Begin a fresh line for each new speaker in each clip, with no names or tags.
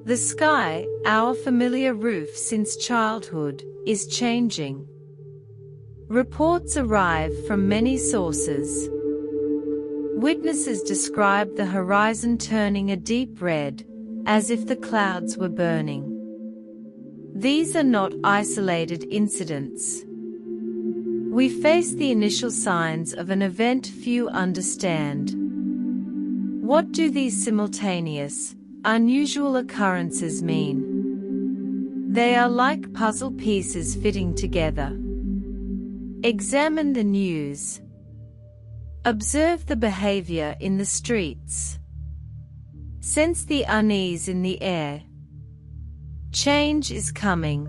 The sky, our familiar roof since childhood, is changing. Reports arrive from many sources. Witnesses describe the horizon turning a deep red, as if the clouds were burning. These are not isolated incidents. We face the initial signs of an event few understand. What do these simultaneous, unusual occurrences mean? They are like puzzle pieces fitting together. Examine the news. Observe the behavior in the streets. Sense the unease in the air. Change is coming.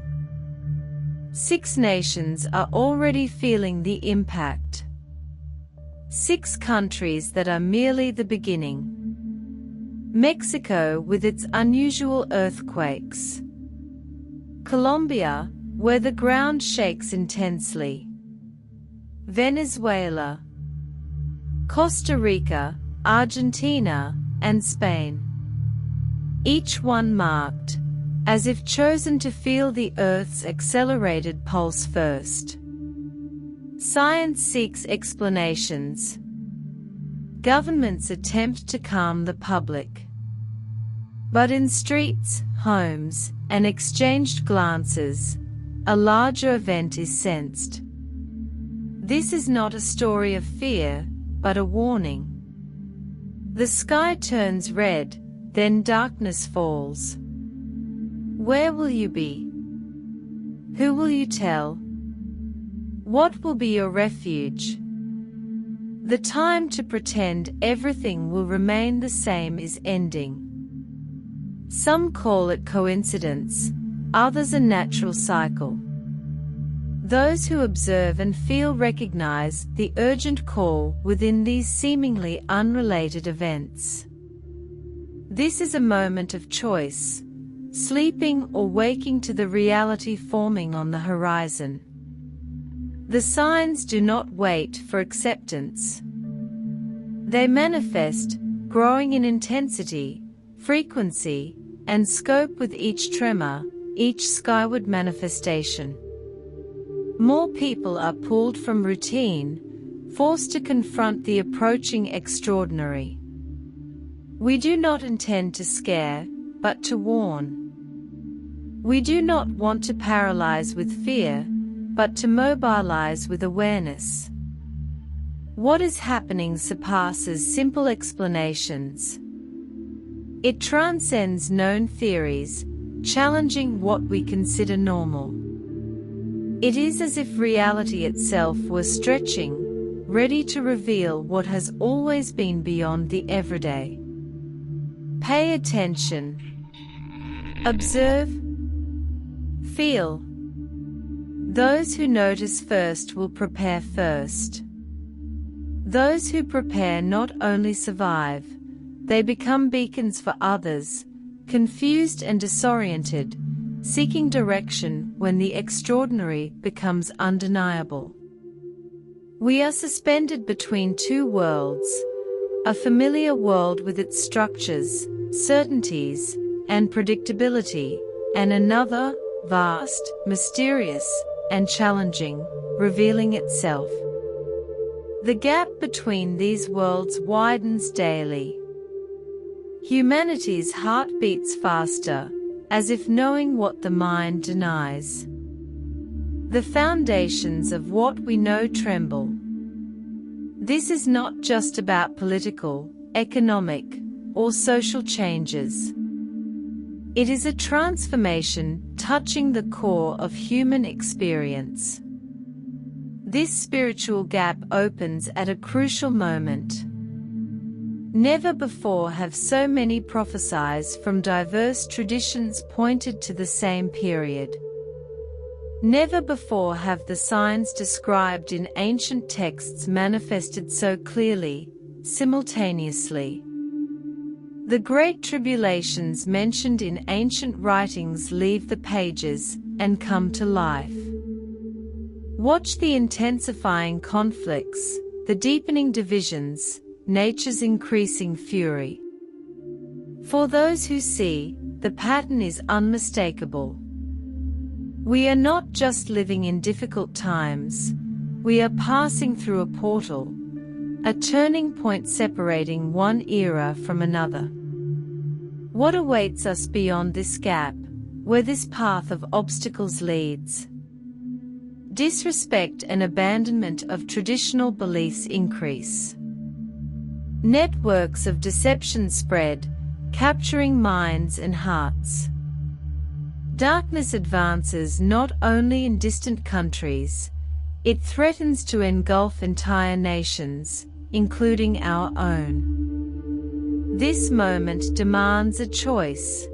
6 nations are already feeling the impact. 6 countries that are merely the beginning. Mexico with its unusual earthquakes. Colombia, where the ground shakes intensely. Venezuela, Costa Rica, Argentina, and Spain. Each one marked, as if chosen to feel the Earth's accelerated pulse first. Science seeks explanations. Governments attempt to calm the public. But in streets, homes, and exchanged glances, a larger event is sensed. This is not a story of fear, but a warning. The sky turns red, then darkness falls. Where will you be? Who will you tell? What will be your refuge? The time to pretend everything will remain the same is ending. Some call it coincidence, others a natural cycle. Those who observe and feel recognize the urgent call within these seemingly unrelated events. This is a moment of choice, sleeping or waking to the reality forming on the horizon. The signs do not wait for acceptance. They manifest, growing in intensity, frequency, and scope with each tremor, each skyward manifestation. More people are pulled from routine, forced to confront the approaching extraordinary. We do not intend to scare, but to warn. We do not want to paralyze with fear, but to mobilize with awareness. What is happening surpasses simple explanations. It transcends known theories, challenging what we consider normal. It is as if reality itself were stretching, ready to reveal what has always been beyond the everyday. Pay attention. Observe. Feel. Those who notice first will prepare first. Those who prepare not only survive, they become beacons for others, confused and disoriented, seeking direction when the extraordinary becomes undeniable. We are suspended between 2 worlds, a familiar world with its structures, certainties, and predictability, and another, vast, mysterious, and challenging, revealing itself. The gap between these worlds widens daily. Humanity's heart beats faster, as if knowing what the mind denies. The foundations of what we know tremble. This is not just about political, economic, or social changes. It is a transformation touching the core of human experience. This spiritual gap opens at a crucial moment. Never before have so many prophesies from diverse traditions pointed to the same period. Never before have the signs described in ancient texts manifested so clearly, simultaneously. The great tribulations mentioned in ancient writings leave the pages and come to life. Watch the intensifying conflicts, the deepening divisions, nature's increasing fury. For those who see, the pattern is unmistakable. We are not just living in difficult times, we are passing through a portal, a turning point separating one era from another. What awaits us beyond this gap, where this path of obstacles leads? Disrespect and abandonment of traditional beliefs increase. Networks of deception spread, capturing minds and hearts. Darkness advances not only in distant countries, it threatens to engulf entire nations, including our own. This moment demands a choice.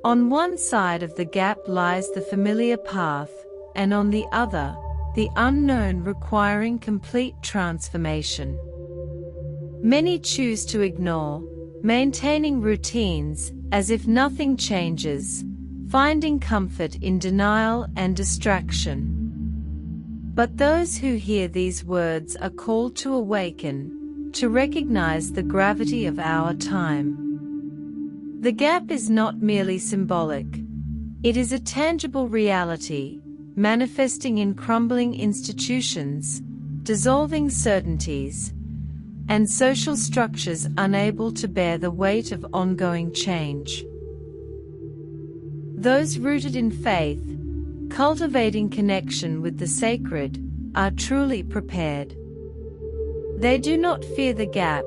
On one side of the gap lies the familiar path, and on the other, the unknown requiring complete transformation. Many choose to ignore, maintaining routines as if nothing changes, finding comfort in denial and distraction. But those who hear these words are called to awaken, to recognize the gravity of our time. The gap is not merely symbolic, it is a tangible reality, manifesting in crumbling institutions, dissolving certainties, and social structures unable to bear the weight of ongoing change. Those rooted in faith, cultivating connection with the sacred, are truly prepared. They do not fear the gap,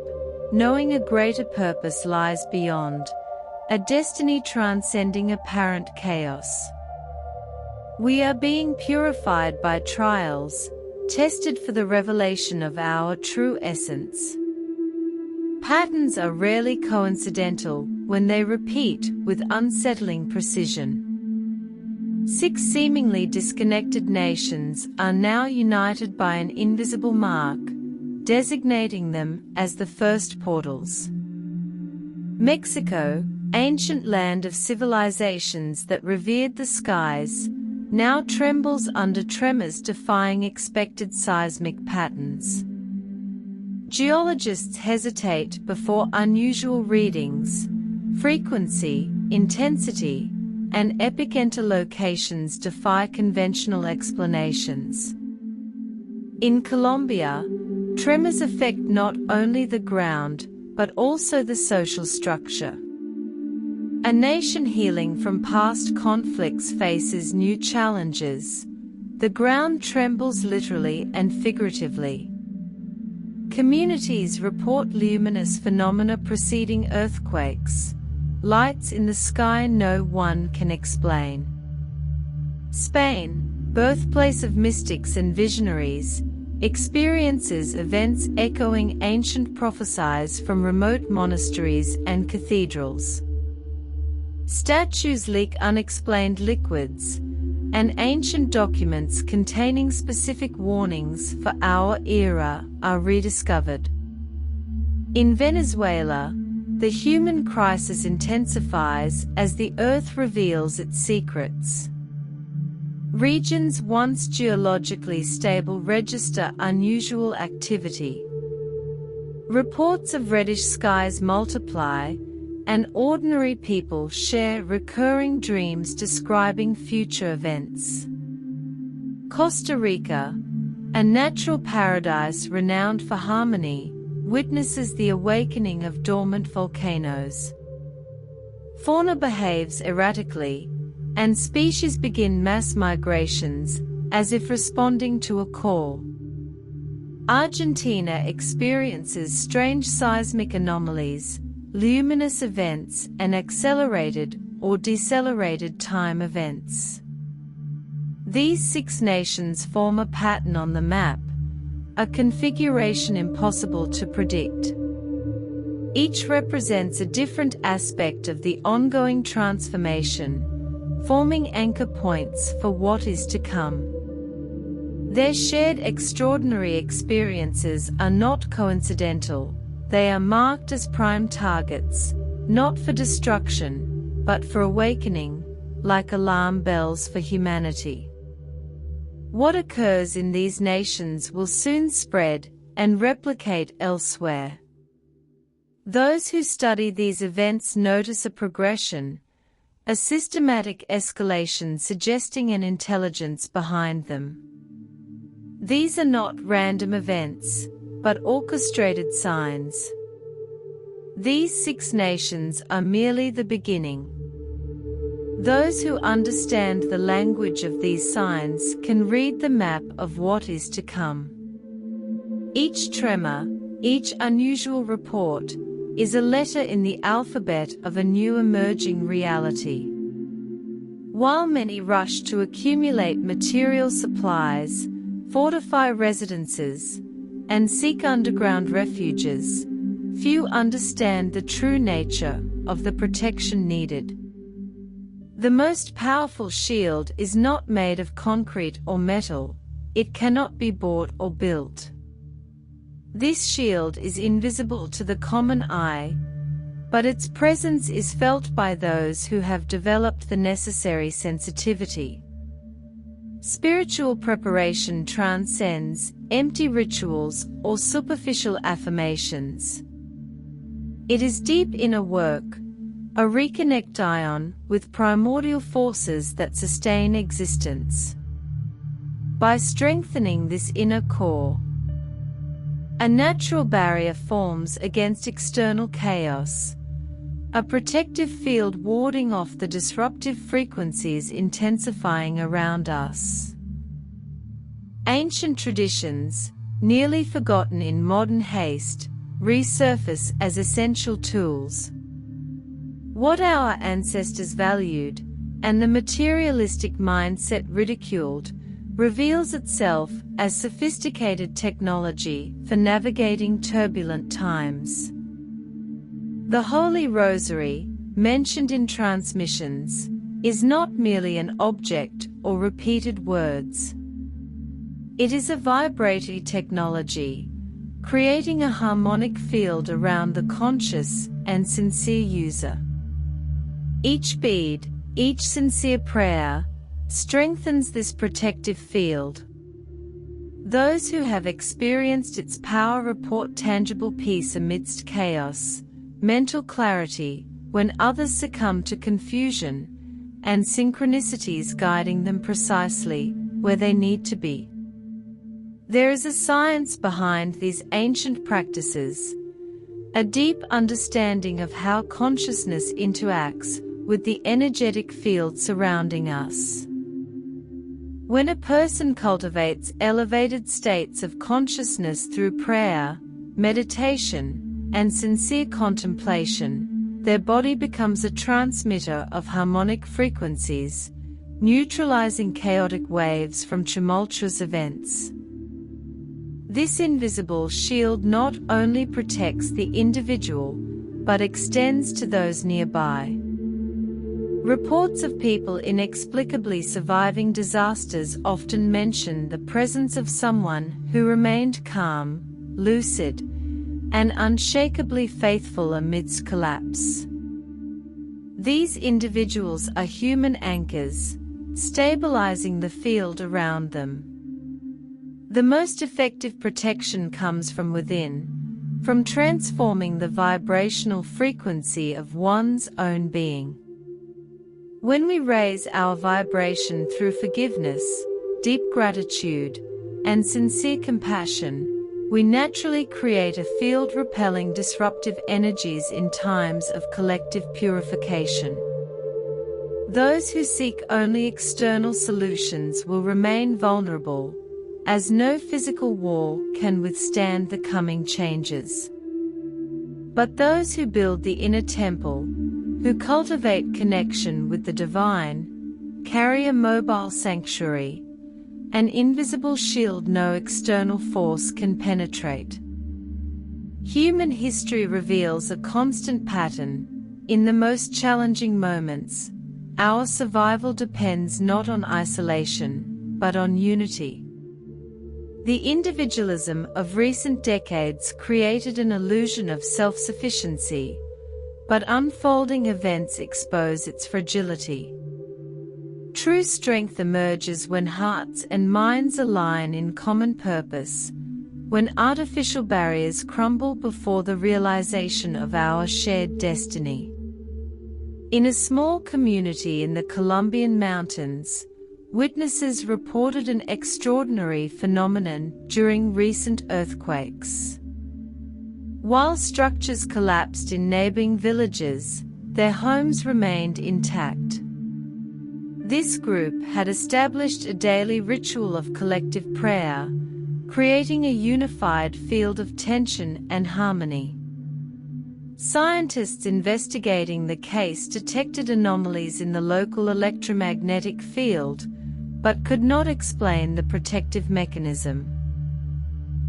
knowing a greater purpose lies beyond, a destiny transcending apparent chaos. We are being purified by trials, tested for the revelation of our true essence. Patterns are rarely coincidental when they repeat with unsettling precision. 6 seemingly disconnected nations are now united by an invisible mark, designating them as the first portals. Mexico, ancient land of civilizations that revered the skies, now trembles under tremors defying expected seismic patterns. Geologists hesitate before unusual readings, frequency, intensity, and epicenter locations defy conventional explanations. In Colombia, tremors affect not only the ground, but also the social structure. A nation healing from past conflicts faces new challenges. The ground trembles literally and figuratively. Communities report luminous phenomena preceding earthquakes, lights in the sky no one can explain. Spain, birthplace of mystics and visionaries, experiences events echoing ancient prophecies from remote monasteries and cathedrals. Statues leak unexplained liquids, and ancient documents containing specific warnings for our era are rediscovered. In Venezuela, the human crisis intensifies as the earth reveals its secrets. Regions once geologically stable register unusual activity. Reports of reddish skies multiply, and ordinary people share recurring dreams describing future events. Costa Rica, a natural paradise renowned for harmony, witnesses the awakening of dormant volcanoes. Fauna behaves erratically, and species begin mass migrations, as if responding to a call. Argentina experiences strange seismic anomalies, luminous events, and accelerated or decelerated time events. These 6 nations form a pattern on the map, a configuration impossible to predict. Each represents a different aspect of the ongoing transformation, forming anchor points for what is to come. Their shared extraordinary experiences are not coincidental. They are marked as prime targets, not for destruction, but for awakening, like alarm bells for humanity. What occurs in these nations will soon spread and replicate elsewhere. Those who study these events notice a progression, a systematic escalation suggesting an intelligence behind them. These are not random events, but orchestrated signs. These 6 nations are merely the beginning. Those who understand the language of these signs can read the map of what is to come. Each tremor, each unusual report, is a letter in the alphabet of a new emerging reality. While many rush to accumulate material supplies, fortify residences, and seek underground refuges, few understand the true nature of the protection needed. The most powerful shield is not made of concrete or metal. It cannot be bought or built. This shield is invisible to the common eye, but its presence is felt by those who have developed the necessary sensitivity. Spiritual preparation transcends empty rituals or superficial affirmations. It is deep inner work, a reconnect with primordial forces that sustain existence. By strengthening this inner core, a natural barrier forms against external chaos, a protective field warding off the disruptive frequencies intensifying around us. Ancient traditions, nearly forgotten in modern haste, resurface as essential tools. What our ancestors valued, and the materialistic mindset ridiculed, reveals itself as sophisticated technology for navigating turbulent times. The Holy Rosary, mentioned in transmissions, is not merely an object or repeated words. It is a vibratory technology, creating a harmonic field around the conscious and sincere user. Each bead, each sincere prayer, strengthens this protective field. Those who have experienced its power report tangible peace amidst chaos, mental clarity when others succumb to confusion, and synchronicities guiding them precisely where they need to be. There is a science behind these ancient practices, a deep understanding of how consciousness interacts with the energetic field surrounding us. When a person cultivates elevated states of consciousness through prayer, meditation, and sincere contemplation, their body becomes a transmitter of harmonic frequencies, neutralizing chaotic waves from tumultuous events. This invisible shield not only protects the individual, but extends to those nearby. Reports of people inexplicably surviving disasters often mention the presence of someone who remained calm, lucid, and unshakably faithful amidst collapse. These individuals are human anchors, stabilizing the field around them. The most effective protection comes from within, from transforming the vibrational frequency of one's own being. When we raise our vibration through forgiveness, deep gratitude, and sincere compassion, we naturally create a field repelling disruptive energies in times of collective purification. Those who seek only external solutions will remain vulnerable, as no physical wall can withstand the coming changes. But those who build the inner temple, who cultivate connection with the divine, carry a mobile sanctuary, an invisible shield no external force can penetrate. Human history reveals a constant pattern. In the most challenging moments, our survival depends not on isolation, but on unity. The individualism of recent decades created an illusion of self-sufficiency, but unfolding events expose its fragility. True strength emerges when hearts and minds align in common purpose, when artificial barriers crumble before the realization of our shared destiny. In a small community in the Colombian mountains, witnesses reported an extraordinary phenomenon during recent earthquakes. While structures collapsed in neighboring villages, their homes remained intact. This group had established a daily ritual of collective prayer, creating a unified field of tension and harmony. Scientists investigating the case detected anomalies in the local electromagnetic field, but could not explain the protective mechanism.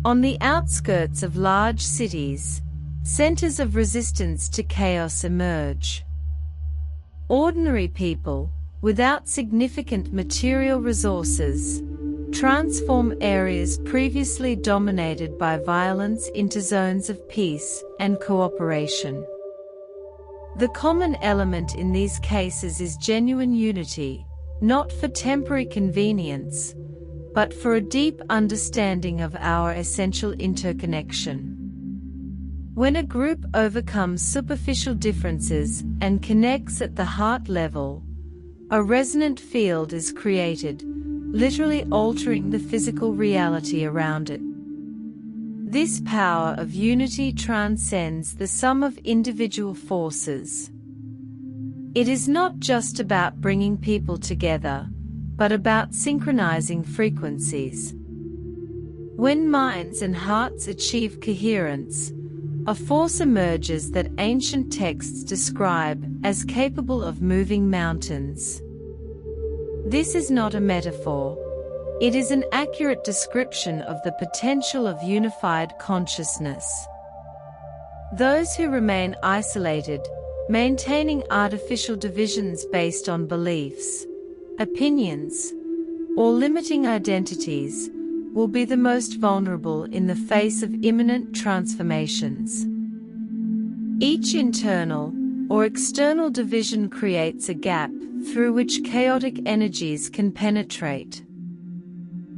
On the outskirts of large cities, centers of resistance to chaos emerge. Ordinary people, without significant material resources, transform areas previously dominated by violence into zones of peace and cooperation. The common element in these cases is genuine unity, not for temporary convenience, but for a deep understanding of our essential interconnection. When a group overcomes superficial differences and connects at the heart level, a resonant field is created, literally altering the physical reality around it. This power of unity transcends the sum of individual forces. It is not just about bringing people together, but about synchronizing frequencies. When minds and hearts achieve coherence, a force emerges that ancient texts describe as capable of moving mountains. This is not a metaphor. It is an accurate description of the potential of unified consciousness. Those who remain isolated, maintaining artificial divisions based on beliefs, opinions, or limiting identities, will be the most vulnerable in the face of imminent transformations. Each internal or external division creates a gap through which chaotic energies can penetrate.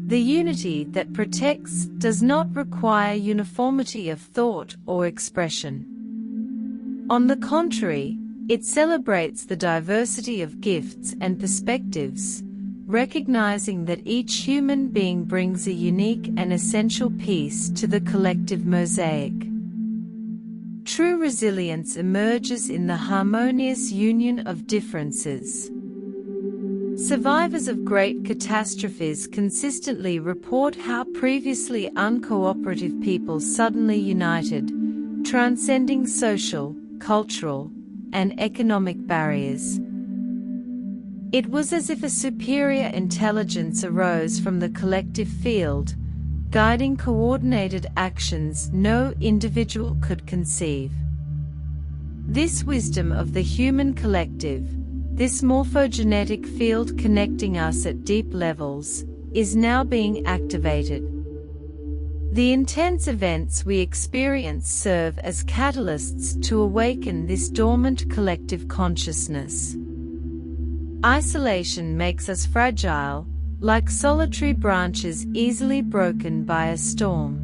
The unity that protects does not require uniformity of thought or expression. On the contrary, it celebrates the diversity of gifts and perspectives, recognizing that each human being brings a unique and essential piece to the collective mosaic. True resilience emerges in the harmonious union of differences. Survivors of great catastrophes consistently report how previously uncooperative people suddenly united, transcending social, cultural, and economic barriers. It was as if a superior intelligence arose from the collective field, guiding coordinated actions no individual could conceive. This wisdom of the human collective, this morphogenetic field connecting us at deep levels, is now being activated. The intense events we experience serve as catalysts to awaken this dormant collective consciousness. Isolation makes us fragile, like solitary branches easily broken by a storm.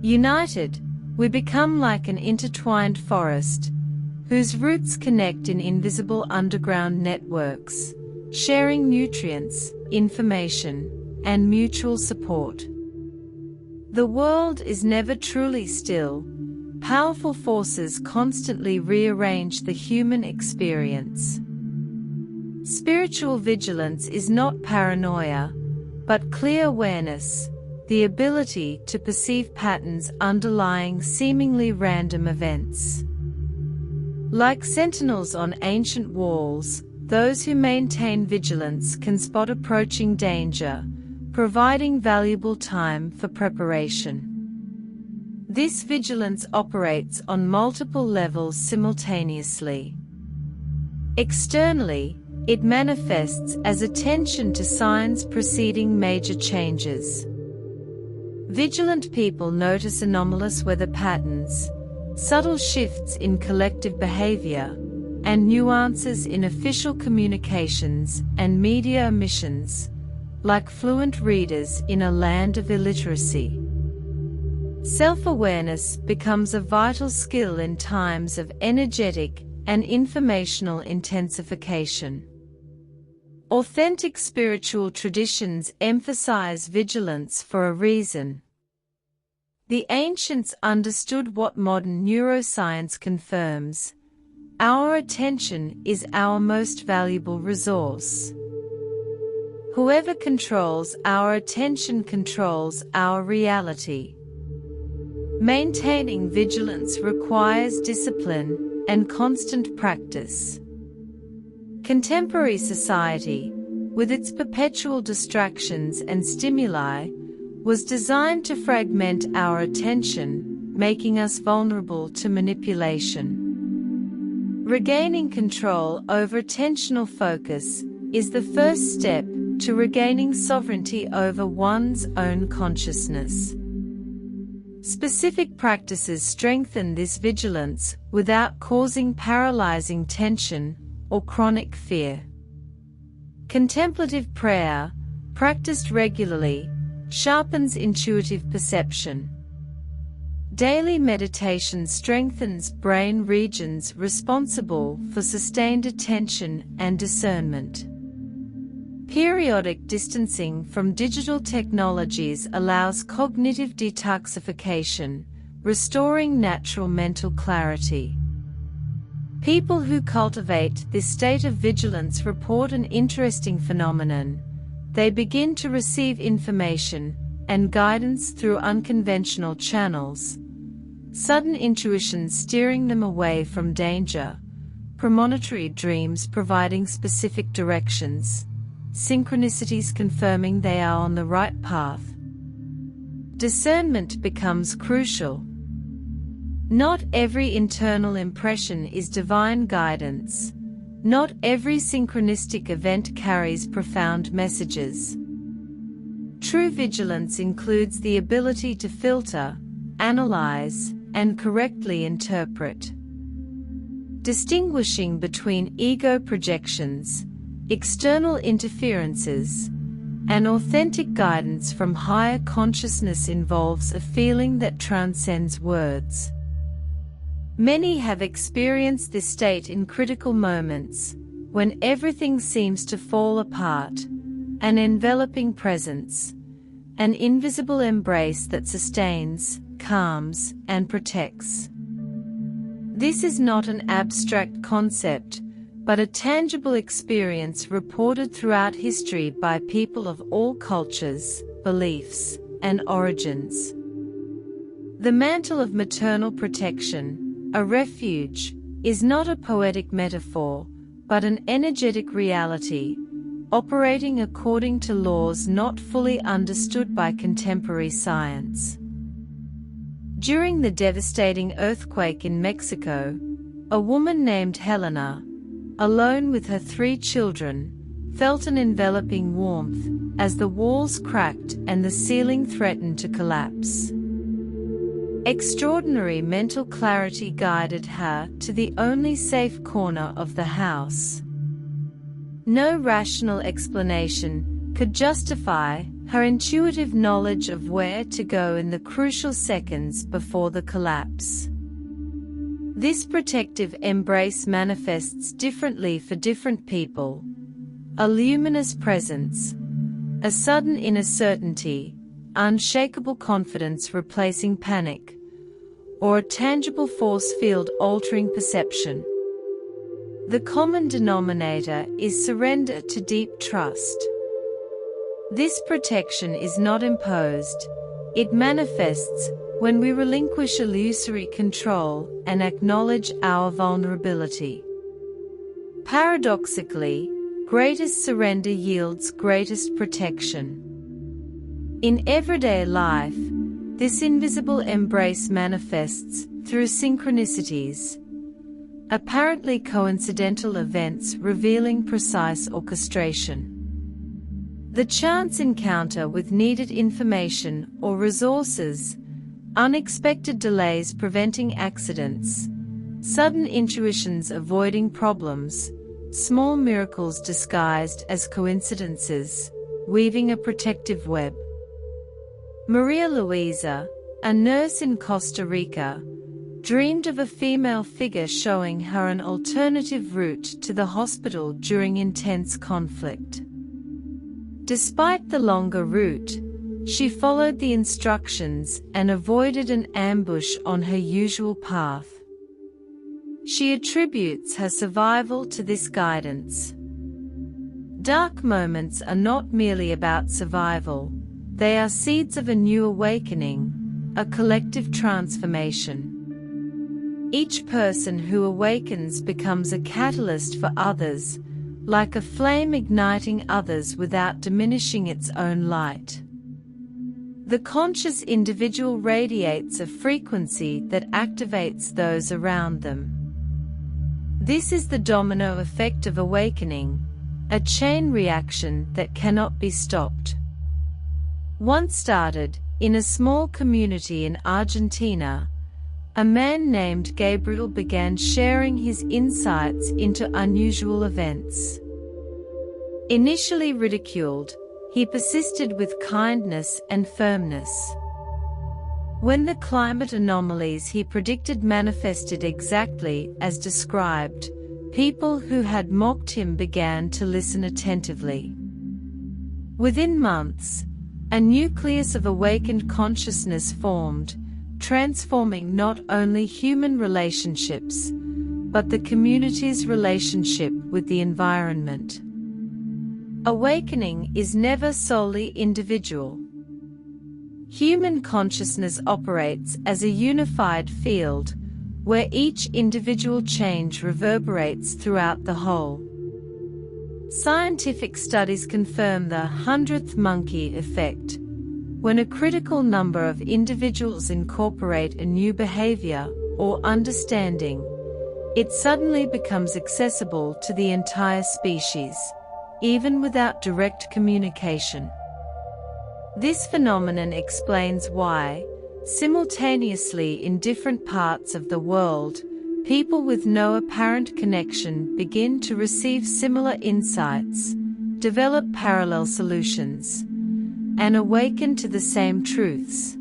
United, we become like an intertwined forest, whose roots connect in invisible underground networks, sharing nutrients, information, and mutual support. The world is never truly still. Powerful forces constantly rearrange the human experience. Spiritual vigilance is not paranoia, but clear awareness, the ability to perceive patterns underlying seemingly random events. Like sentinels on ancient walls, those who maintain vigilance can spot approaching danger, providing valuable time for preparation. This vigilance operates on multiple levels simultaneously. Externally, it manifests as attention to signs preceding major changes. Vigilant people notice anomalous weather patterns, subtle shifts in collective behavior, and nuances in official communications and media emissions, like fluent readers in a land of illiteracy. Self-awareness becomes a vital skill in times of energetic and informational intensification. Authentic spiritual traditions emphasize vigilance for a reason. The ancients understood what modern neuroscience confirms: our attention is our most valuable resource. Whoever controls our attention controls our reality. Maintaining vigilance requires discipline and constant practice. Contemporary society, with its perpetual distractions and stimuli, was designed to fragment our attention, making us vulnerable to manipulation. Regaining control over attentional focus is the first step to regaining sovereignty over one's own consciousness. Specific practices strengthen this vigilance without causing paralyzing tension or chronic fear. Contemplative prayer, practiced regularly, sharpens intuitive perception. Daily meditation strengthens brain regions responsible for sustained attention and discernment. Periodic distancing from digital technologies allows cognitive detoxification, restoring natural mental clarity. People who cultivate this state of vigilance report an interesting phenomenon. They begin to receive information and guidance through unconventional channels, sudden intuitions steering them away from danger, premonitory dreams providing specific directions, synchronicities confirming they are on the right path. Discernment becomes crucial. Not every internal impression is divine guidance. Not every synchronistic event carries profound messages. True vigilance includes the ability to filter, analyze, and correctly interpret. Distinguishing between ego projections, external interferences, and authentic guidance from higher consciousness involves a feeling that transcends words. Many have experienced this state in critical moments, when everything seems to fall apart, an enveloping presence, an invisible embrace that sustains, calms, and protects. This is not an abstract concept, but a tangible experience reported throughout history by people of all cultures, beliefs, and origins. The mantle of maternal protection, a refuge, is not a poetic metaphor, but an energetic reality, operating according to laws not fully understood by contemporary science. During the devastating earthquake in Mexico, a woman named Helena, alone with her 3 children, felt an enveloping warmth as the walls cracked and the ceiling threatened to collapse. Extraordinary mental clarity guided her to the only safe corner of the house. No rational explanation could justify her intuitive knowledge of where to go in the crucial seconds before the collapse. This protective embrace manifests differently for different people. A luminous presence, a sudden inner certainty, unshakable confidence replacing panic, or a tangible force field altering perception. The common denominator is surrender to deep trust. This protection is not imposed. It manifests when we relinquish illusory control and acknowledge our vulnerability. Paradoxically, greatest surrender yields greatest protection. In everyday life, this invisible embrace manifests through synchronicities, apparently coincidental events revealing precise orchestration. The chance encounter with needed information or resources, unexpected delays preventing accidents, sudden intuitions avoiding problems, small miracles disguised as coincidences, weaving a protective web. Maria Luisa, a nurse in Costa Rica, dreamed of a female figure showing her an alternative route to the hospital during intense conflict. Despite the longer route, she followed the instructions and avoided an ambush on her usual path. She attributes her survival to this guidance. Dark moments are not merely about survival, they are seeds of a new awakening, a collective transformation. Each person who awakens becomes a catalyst for others, like a flame igniting others without diminishing its own light. The conscious individual radiates a frequency that activates those around them. This is the domino effect of awakening, a chain reaction that cannot be stopped. Once started, in a small community in Argentina, a man named Gabriel began sharing his insights into unusual events. Initially ridiculed, he persisted with kindness and firmness. When the climate anomalies he predicted manifested exactly as described, people who had mocked him began to listen attentively. Within months, a nucleus of awakened consciousness formed, transforming not only human relationships, but the community's relationship with the environment. Awakening is never solely individual. Human consciousness operates as a unified field, where each individual change reverberates throughout the whole. Scientific studies confirm the 100th monkey effect. When a critical number of individuals incorporate a new behavior or understanding, it suddenly becomes accessible to the entire species, even without direct communication. This phenomenon explains why, simultaneously in different parts of the world, people with no apparent connection begin to receive similar insights, develop parallel solutions, and awaken to the same truths.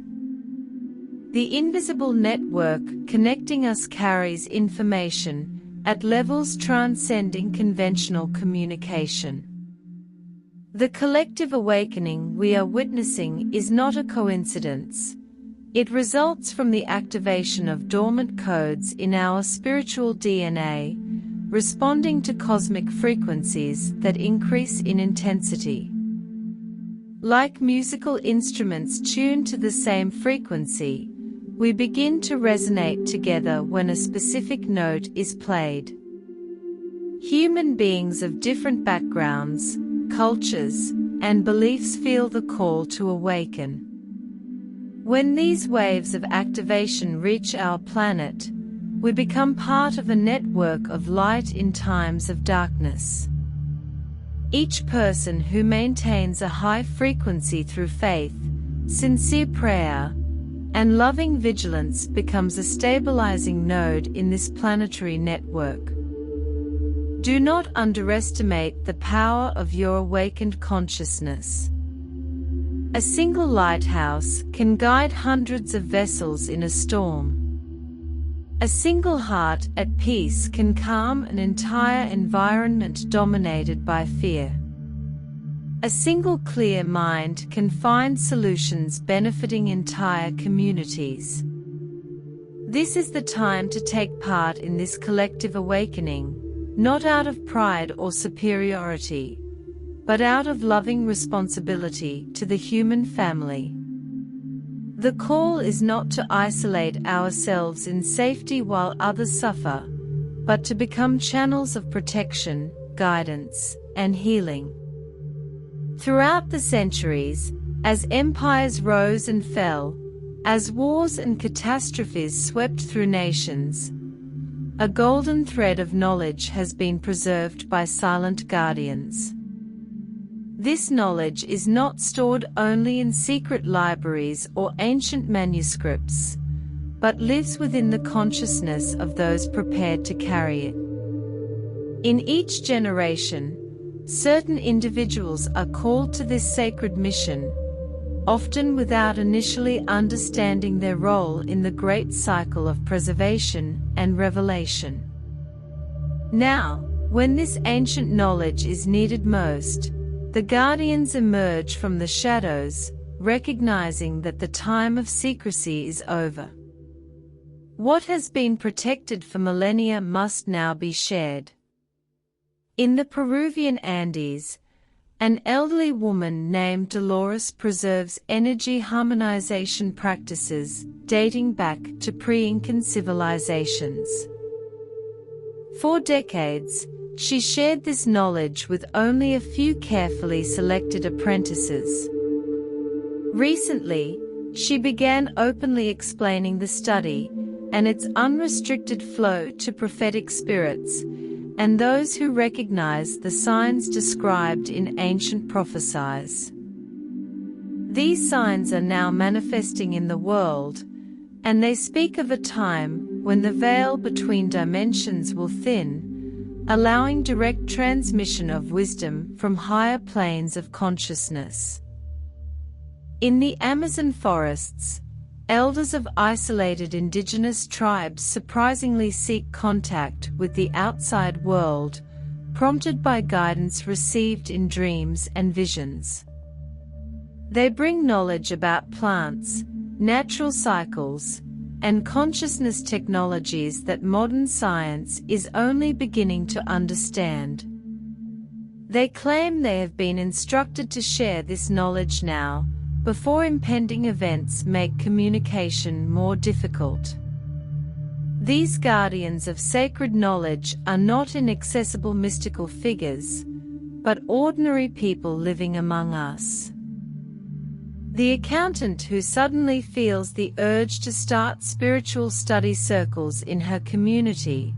The invisible network connecting us carries information at levels transcending conventional communication. The collective awakening we are witnessing is not a coincidence. It results from the activation of dormant codes in our spiritual DNA, responding to cosmic frequencies that increase in intensity. Like musical instruments tuned to the same frequency, we begin to resonate together when a specific note is played. Human beings of different backgrounds, cultures, and beliefs feel the call to awaken. When these waves of activation reach our planet, we become part of a network of light in times of darkness. Each person who maintains a high frequency through faith, sincere prayer, and loving vigilance becomes a stabilizing node in this planetary network. Do not underestimate the power of your awakened consciousness. A single lighthouse can guide hundreds of vessels in a storm. A single heart at peace can calm an entire environment dominated by fear. A single clear mind can find solutions benefiting entire communities. This is the time to take part in this collective awakening, not out of pride or superiority, but out of loving responsibility to the human family. The call is not to isolate ourselves in safety while others suffer, but to become channels of protection, guidance, and healing. Throughout the centuries, as empires rose and fell, as wars and catastrophes swept through nations, a golden thread of knowledge has been preserved by silent guardians. This knowledge is not stored only in secret libraries or ancient manuscripts, but lives within the consciousness of those prepared to carry it. In each generation, certain individuals are called to this sacred mission, often without initially understanding their role in the great cycle of preservation and revelation. Now, when this ancient knowledge is needed most, the guardians emerge from the shadows, recognizing that the time of secrecy is over. What has been protected for millennia must now be shared. In the Peruvian Andes, an elderly woman named Dolores preserves energy harmonization practices dating back to pre-Incan civilizations. For decades, she shared this knowledge with only a few carefully selected apprentices. Recently, she began openly explaining the study and its unrestricted flow to prophetic spirits and those who recognize the signs described in ancient prophecies. These signs are now manifesting in the world, and they speak of a time when the veil between dimensions will thin, allowing direct transmission of wisdom from higher planes of consciousness. In the Amazon forests, elders of isolated indigenous tribes surprisingly seek contact with the outside world, prompted by guidance received in dreams and visions. They bring knowledge about plants, natural cycles, and consciousness technologies that modern science is only beginning to understand. They claim they have been instructed to share this knowledge now, before impending events make communication more difficult. These guardians of sacred knowledge are not inaccessible mystical figures, but ordinary people living among us. The accountant who suddenly feels the urge to start spiritual study circles in her community,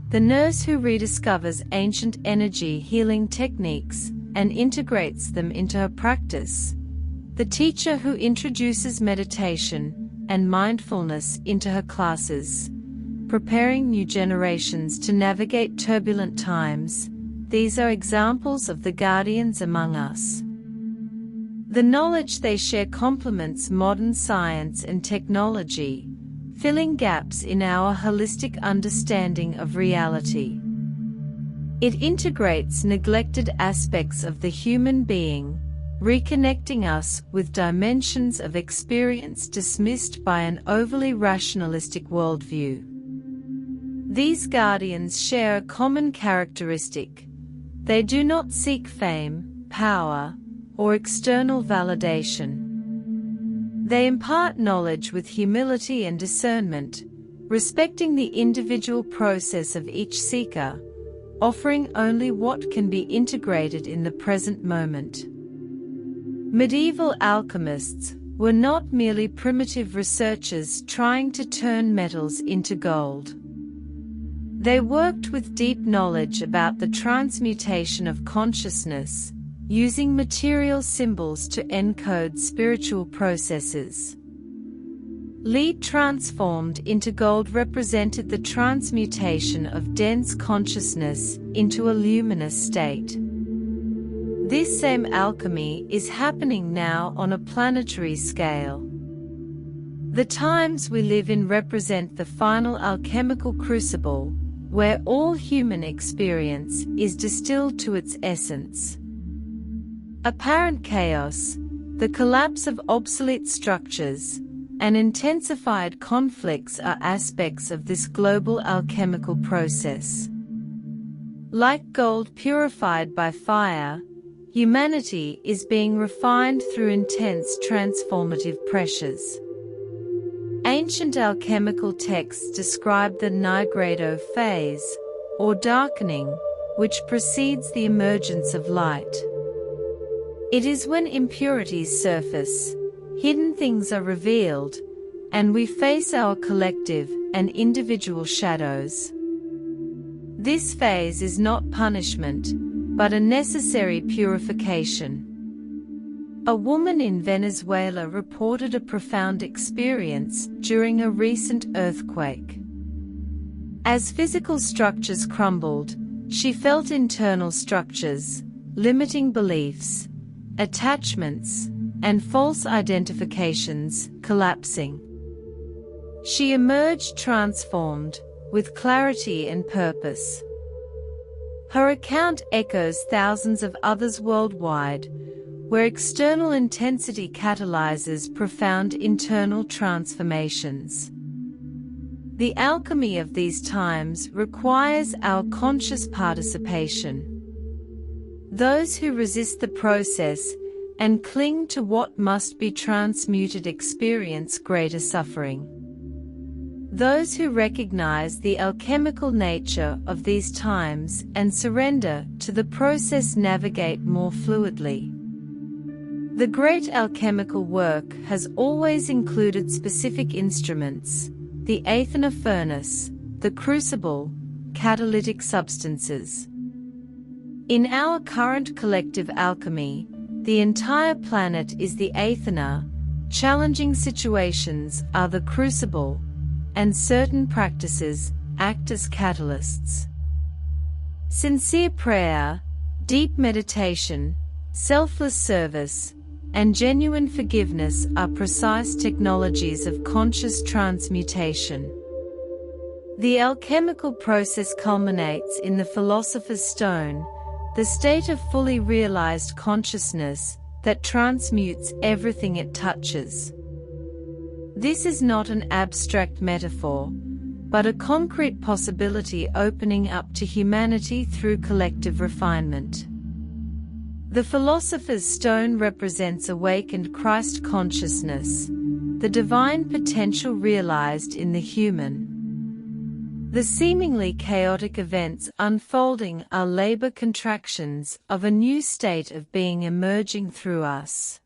the nurse who rediscovers ancient energy healing techniques and integrates them into her practice, the teacher who introduces meditation and mindfulness into her classes, preparing new generations to navigate turbulent times. These are examples of the guardians among us. The knowledge they share complements modern science and technology, filling gaps in our holistic understanding of reality. It integrates neglected aspects of the human being, reconnecting us with dimensions of experience dismissed by an overly rationalistic worldview. These guardians share a common characteristic. They do not seek fame, power, or external validation. They impart knowledge with humility and discernment, respecting the individual process of each seeker, offering only what can be integrated in the present moment. Medieval alchemists were not merely primitive researchers trying to turn metals into gold. They worked with deep knowledge about the transmutation of consciousness, using material symbols to encode spiritual processes. Lead transformed into gold represented the transmutation of dense consciousness into a luminous state. This same alchemy is happening now on a planetary scale. The times we live in represent the final alchemical crucible, where all human experience is distilled to its essence. Apparent chaos, the collapse of obsolete structures, and intensified conflicts are aspects of this global alchemical process. Like gold purified by fire, humanity is being refined through intense transformative pressures. Ancient alchemical texts describe the nigredo phase, or darkening, which precedes the emergence of light. It is when impurities surface, hidden things are revealed, and we face our collective and individual shadows. This phase is not punishment, but a necessary purification. A woman in Venezuela reported a profound experience during a recent earthquake. As physical structures crumbled, she felt internal structures, limiting beliefs, attachments, and false identifications collapsing. She emerged transformed, with clarity and purpose. Her account echoes thousands of others worldwide, where external intensity catalyzes profound internal transformations. The alchemy of these times requires our conscious participation. Those who resist the process and cling to what must be transmuted experience greater suffering. Those who recognize the alchemical nature of these times and surrender to the process navigate more fluidly. The great alchemical work has always included specific instruments: the Athena furnace, the crucible, catalytic substances. In our current collective alchemy, the entire planet is the Athena, challenging situations are the crucible, and certain practices act as catalysts. Sincere prayer, deep meditation, selfless service, and genuine forgiveness are precise technologies of conscious transmutation. The alchemical process culminates in the Philosopher's Stone, the state of fully realized consciousness that transmutes everything it touches. This is not an abstract metaphor, but a concrete possibility opening up to humanity through collective refinement. The Philosopher's Stone represents awakened Christ consciousness, the divine potential realized in the human. The seemingly chaotic events unfolding are labor contractions of a new state of being emerging through us.